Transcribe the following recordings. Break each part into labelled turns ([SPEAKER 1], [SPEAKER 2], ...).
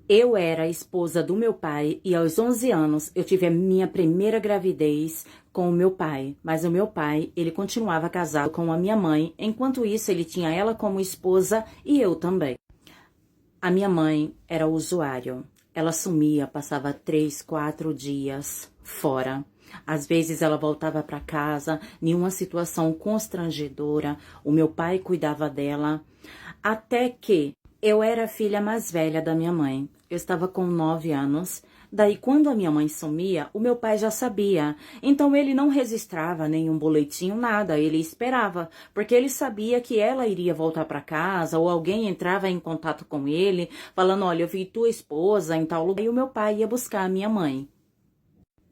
[SPEAKER 1] Eu era a esposa do meu pai e aos 11 anos eu tive a minha primeira gravidez com o meu pai. Mas o meu pai, ele continuava casado com a minha mãe. Enquanto isso, ele tinha ela como esposa e eu também. A minha mãe era usuário. Ela sumia, passava 3, 4 dias fora. Às vezes ela voltava para casa em uma situação constrangedora. O meu pai cuidava dela. Até que eu era a filha mais velha da minha mãe. Eu estava com 9 anos. Daí, quando a minha mãe sumia, o meu pai já sabia. Então, ele não registrava nenhum boletim, nada. Ele esperava, porque ele sabia que ela iria voltar para casa ou alguém entrava em contato com ele, falando: olha, eu vi tua esposa em tal lugar. E o meu pai ia buscar a minha mãe.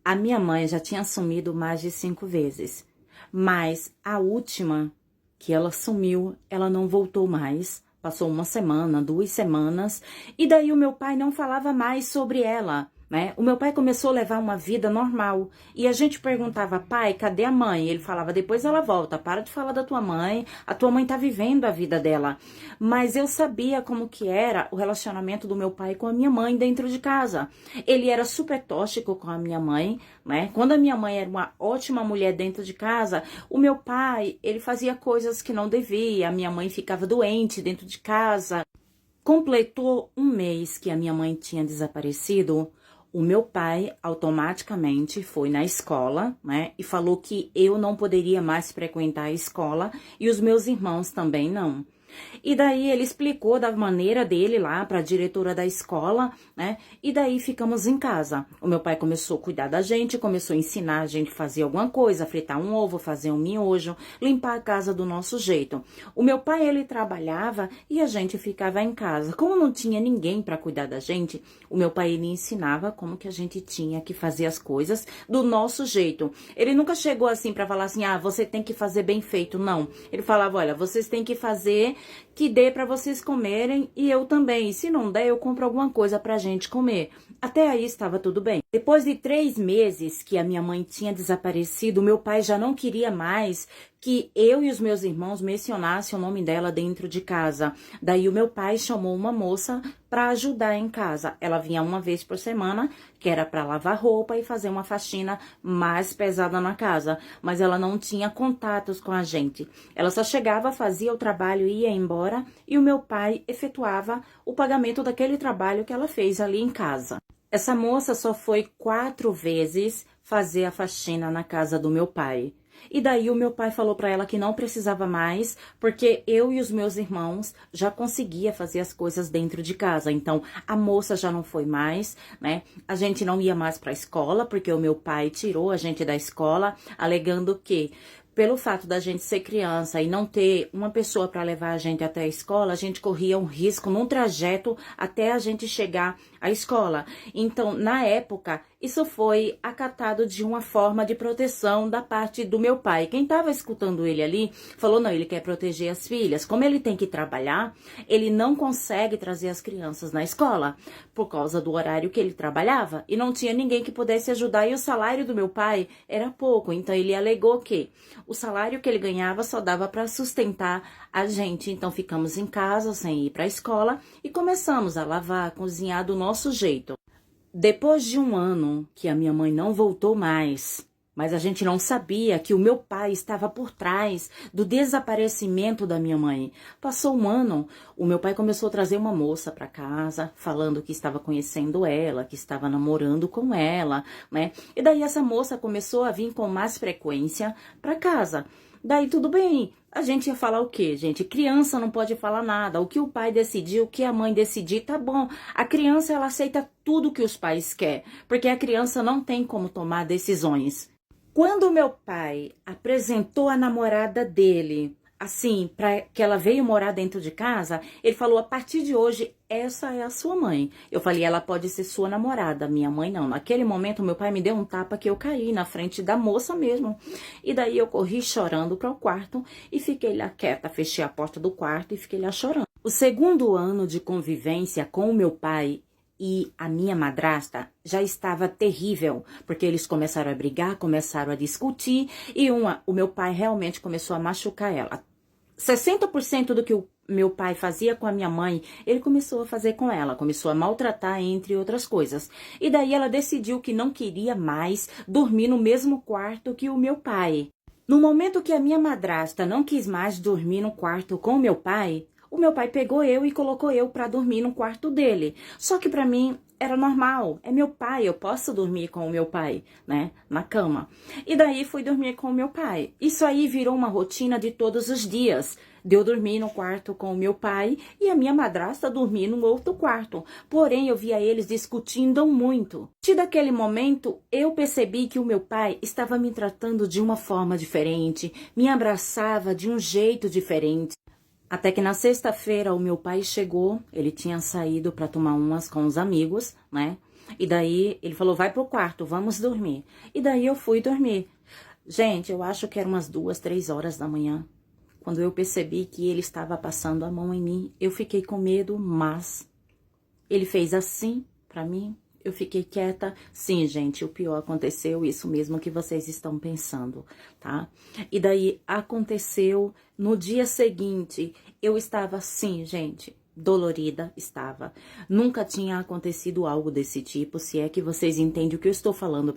[SPEAKER 1] A minha mãe já tinha sumido mais de 5 vezes. Mas a última que ela sumiu, ela não voltou mais. Passou uma semana, 2 semanas, e daí o meu pai não falava mais sobre ela, né? O meu pai começou a levar uma vida normal, e a gente perguntava: pai, cadê a mãe? Ele falava: depois ela volta, para de falar da tua mãe, a tua mãe tá vivendo a vida dela. Mas eu sabia como que era o relacionamento do meu pai com a minha mãe dentro de casa. Ele era super tóxico com a minha mãe, né? Quando a minha mãe era uma ótima mulher dentro de casa, o meu pai, ele fazia coisas que não devia, a minha mãe ficava doente dentro de casa. Completou um mês que a minha mãe tinha desaparecido, o meu pai automaticamente foi na escola, né, e falou que eu não poderia mais frequentar a escola e os meus irmãos também não. E daí ele explicou da maneira dele lá para a diretora da escola, né? E daí ficamos em casa. O meu pai começou a cuidar da gente, começou a ensinar a gente a fazer alguma coisa, fritar um ovo, fazer um miojo, limpar a casa do nosso jeito. O meu pai, ele trabalhava e a gente ficava em casa. Como não tinha ninguém para cuidar da gente, o meu pai, ele ensinava como que a gente tinha que fazer as coisas do nosso jeito. Ele nunca chegou assim para falar assim: ah, você tem que fazer bem feito. Não. Ele falava: olha, vocês têm que fazer que dê para vocês comerem e eu também. E se não der, eu compro alguma coisa pra gente comer. Até aí estava tudo bem. Depois de 3 meses que a minha mãe tinha desaparecido, meu pai já não queria mais que eu e os meus irmãos mencionassem o nome dela dentro de casa. Daí o meu pai chamou uma moça para ajudar em casa. Ela vinha uma vez por semana, que era para lavar roupa e fazer uma faxina mais pesada na casa. Mas ela não tinha contatos com a gente. Ela só chegava, fazia o trabalho e ia embora. E o meu pai efetuava o pagamento daquele trabalho que ela fez ali em casa. Essa moça só foi 4 vezes fazer a faxina na casa do meu pai. E daí o meu pai falou para ela que não precisava mais, porque eu e os meus irmãos já conseguia fazer as coisas dentro de casa. Então a moça já não foi mais, né? A gente não ia mais para a escola, porque o meu pai tirou a gente da escola, alegando que pelo fato da gente ser criança e não ter uma pessoa para levar a gente até a escola, a gente corria um risco num trajeto até a gente chegar à escola. Então, na época, isso foi acatado de uma forma de proteção da parte do meu pai. Quem estava escutando ele ali falou: não, ele quer proteger as filhas. Como ele tem que trabalhar, ele não consegue trazer as crianças na escola por causa do horário que ele trabalhava e não tinha ninguém que pudesse ajudar. E o salário do meu pai era pouco, então ele alegou que o salário que ele ganhava só dava para sustentar a gente. Então ficamos em casa sem ir para a escola e começamos a lavar, a cozinhar do nosso jeito. Depois de 1 ano que a minha mãe não voltou mais, mas a gente não sabia que o meu pai estava por trás do desaparecimento da minha mãe. Passou 1 ano, o meu pai começou a trazer uma moça para casa, falando que estava conhecendo ela, que estava namorando com ela, né? E daí essa moça começou a vir com mais frequência para casa. Daí tudo bem, a gente ia falar o quê, gente? Criança não pode falar nada. O que o pai decidir, o que a mãe decidir, tá bom. A criança, ela aceita tudo que os pais querem, porque a criança não tem como tomar decisões. Quando meu pai apresentou a namorada dele, assim, para que ela veio morar dentro de casa, ele falou: a partir de hoje, essa é a sua mãe. Eu falei: ela pode ser sua namorada, minha mãe não. Naquele momento, meu pai me deu um tapa que eu caí na frente da moça mesmo. E daí eu corri chorando para o quarto e fiquei lá quieta, fechei a porta do quarto e fiquei lá chorando. O segundo ano de convivência com o meu pai e a minha madrasta já estava terrível, porque eles começaram a brigar, começaram a discutir e o meu pai realmente começou a machucar ela. 60% do que o meu pai fazia com a minha mãe, ele começou a fazer com ela, começou a maltratar, entre outras coisas. E daí ela decidiu que não queria mais dormir no mesmo quarto que o meu pai. No momento que a minha madrasta não quis mais dormir no quarto com o meu pai pegou eu e colocou eu para dormir no quarto dele. Só que para mim era normal, é meu pai, eu posso dormir com o meu pai, né, na cama. E daí fui dormir com o meu pai. Isso aí virou uma rotina de todos os dias. De eu dormir no quarto com o meu pai e a minha madrasta dormir no outro quarto. Porém, eu via eles discutindo muito. A partir daquele momento, eu percebi que o meu pai estava me tratando de uma forma diferente, me abraçava de um jeito diferente. Até que na sexta-feira o meu pai chegou, ele tinha saído para tomar umas com os amigos, né? E daí ele falou, vai pro quarto, vamos dormir. E daí eu fui dormir. Gente, eu acho que eram umas 2, 3 horas da manhã. Quando eu percebi que ele estava passando a mão em mim, eu fiquei com medo, mas ele fez assim pra mim, eu fiquei quieta. Sim, gente, o pior aconteceu, isso mesmo que vocês estão pensando, tá? E daí aconteceu no dia seguinte, eu estava assim, gente, dolorida, estava. Nunca tinha acontecido algo desse tipo, se é que vocês entendem o que eu estou falando.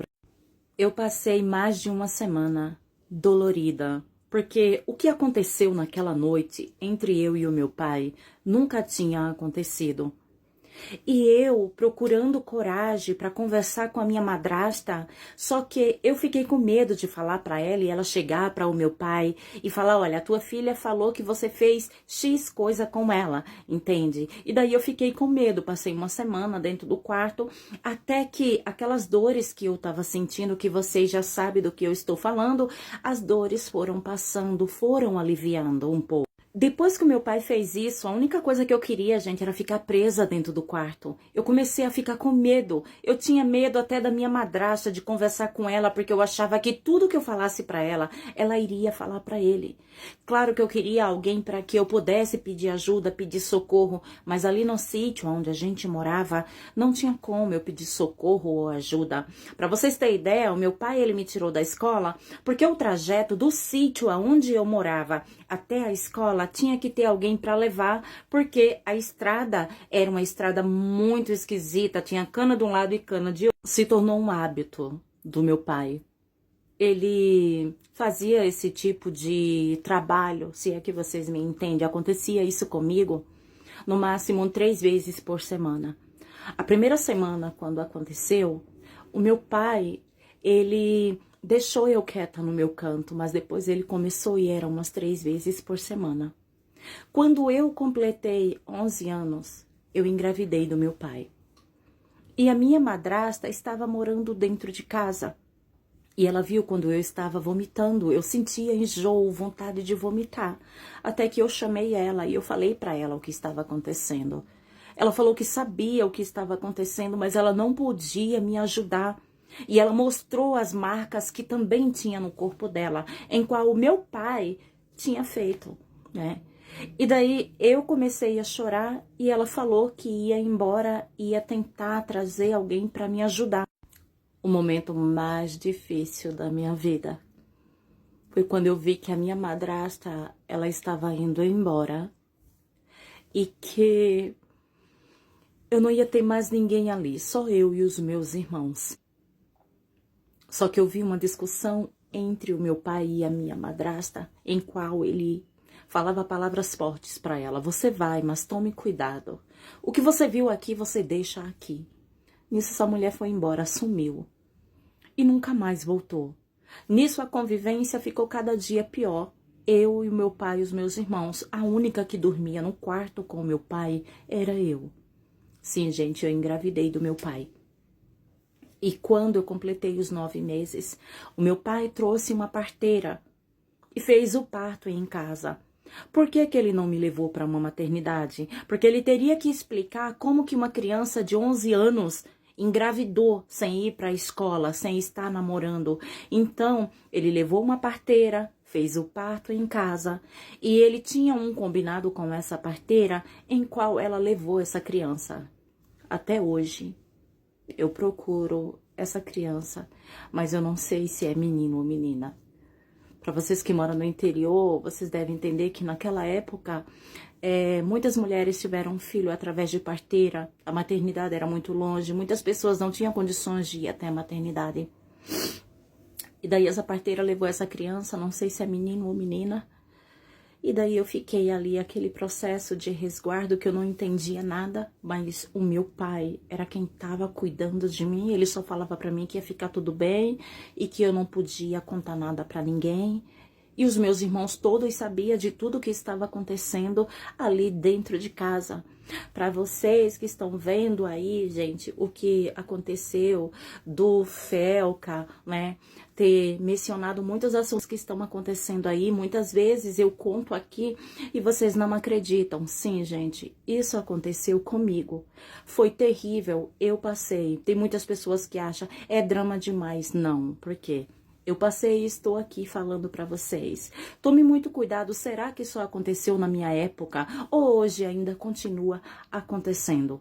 [SPEAKER 1] Eu passei mais de uma semana dolorida, porque o que aconteceu naquela noite entre eu e o meu pai nunca tinha acontecido. E eu procurando coragem para conversar com a minha madrasta, só que eu fiquei com medo de falar para ela e ela chegar para o meu pai e falar, olha, a tua filha falou que você fez X coisa com ela, entende? E daí eu fiquei com medo, passei uma semana dentro do quarto, até que aquelas dores que eu tava sentindo, que vocês já sabem do que eu estou falando, as dores foram passando, foram aliviando um pouco. Depois que o meu pai fez isso, a única coisa que eu queria, gente, era ficar presa dentro do quarto. Eu comecei a ficar com medo. Eu tinha medo até da minha madrasta, de conversar com ela, porque eu achava que tudo que eu falasse pra ela, ela iria falar pra ele. Claro que eu queria alguém para que eu pudesse pedir ajuda, pedir socorro, mas ali no sítio onde a gente morava, não tinha como eu pedir socorro ou ajuda. Pra vocês terem ideia, o meu pai, ele me tirou da escola, porque o trajeto do sítio aonde eu morava até a escola tinha que ter alguém para levar, porque a estrada era uma estrada muito esquisita, tinha cana de um lado e cana de outro. Se tornou um hábito do meu pai. Ele fazia esse tipo de trabalho, se é que vocês me entendem. Acontecia isso comigo, no máximo 3 vezes por semana. A primeira semana, quando aconteceu, o meu pai, ele deixou eu quieta no meu canto, mas depois ele começou e era umas 3 vezes por semana. Quando eu completei 11 anos, eu engravidei do meu pai. E a minha madrasta estava morando dentro de casa. E ela viu quando eu estava vomitando, eu sentia enjoo, vontade de vomitar. Até que eu chamei ela e eu falei para ela o que estava acontecendo. Ela falou que sabia o que estava acontecendo, mas ela não podia me ajudar. E ela mostrou as marcas que também tinha no corpo dela, em qual o meu pai tinha feito, né? E daí eu comecei a chorar e ela falou que ia embora, ia tentar trazer alguém para me ajudar. O momento mais difícil da minha vida foi quando eu vi que a minha madrasta, ela estava indo embora e que eu não ia ter mais ninguém ali, só eu e os meus irmãos. Só que eu vi uma discussão entre o meu pai e a minha madrasta, em qual ele falava palavras fortes para ela. Você vai, mas tome cuidado. O que você viu aqui, você deixa aqui. Nisso, essa mulher foi embora, sumiu. E nunca mais voltou. Nisso, a convivência ficou cada dia pior. Eu e o meu pai e os meus irmãos. A única que dormia no quarto com o meu pai era eu. Sim, gente, eu engravidei do meu pai. E quando eu completei os 9 meses, o meu pai trouxe uma parteira e fez o parto em casa. Por que que ele não me levou para uma maternidade? Porque ele teria que explicar como que uma criança de 11 anos engravidou sem ir para a escola, sem estar namorando. Então, ele levou uma parteira, fez o parto em casa e ele tinha um combinado com essa parteira em qual ela levou essa criança. Até hoje, eu procuro essa criança, mas eu não sei se é menino ou menina. Para vocês que moram no interior, vocês devem entender que naquela época Muitas mulheres tiveram filho através de parteira, a maternidade era muito longe, muitas pessoas não tinham condições de ir até a maternidade. E daí essa parteira levou essa criança, não sei se é menino ou menina, e daí eu fiquei ali, aquele processo de resguardo que eu não entendia nada, mas o meu pai era quem estava cuidando de mim, ele só falava pra mim que ia ficar tudo bem e que eu não podia contar nada pra ninguém. E os meus irmãos todos sabiam de tudo que estava acontecendo ali dentro de casa. Para vocês que estão vendo aí, gente, o que aconteceu do Felca, né? Ter mencionado muitos assuntos que estão acontecendo aí. Muitas vezes eu conto aqui e vocês não acreditam. Sim, gente, isso aconteceu comigo. Foi terrível, eu passei. Tem muitas pessoas que acham, é drama demais. Não, por quê? Eu passei e estou aqui falando para vocês. Tome muito cuidado, será que isso aconteceu na minha época ou hoje ainda continua acontecendo?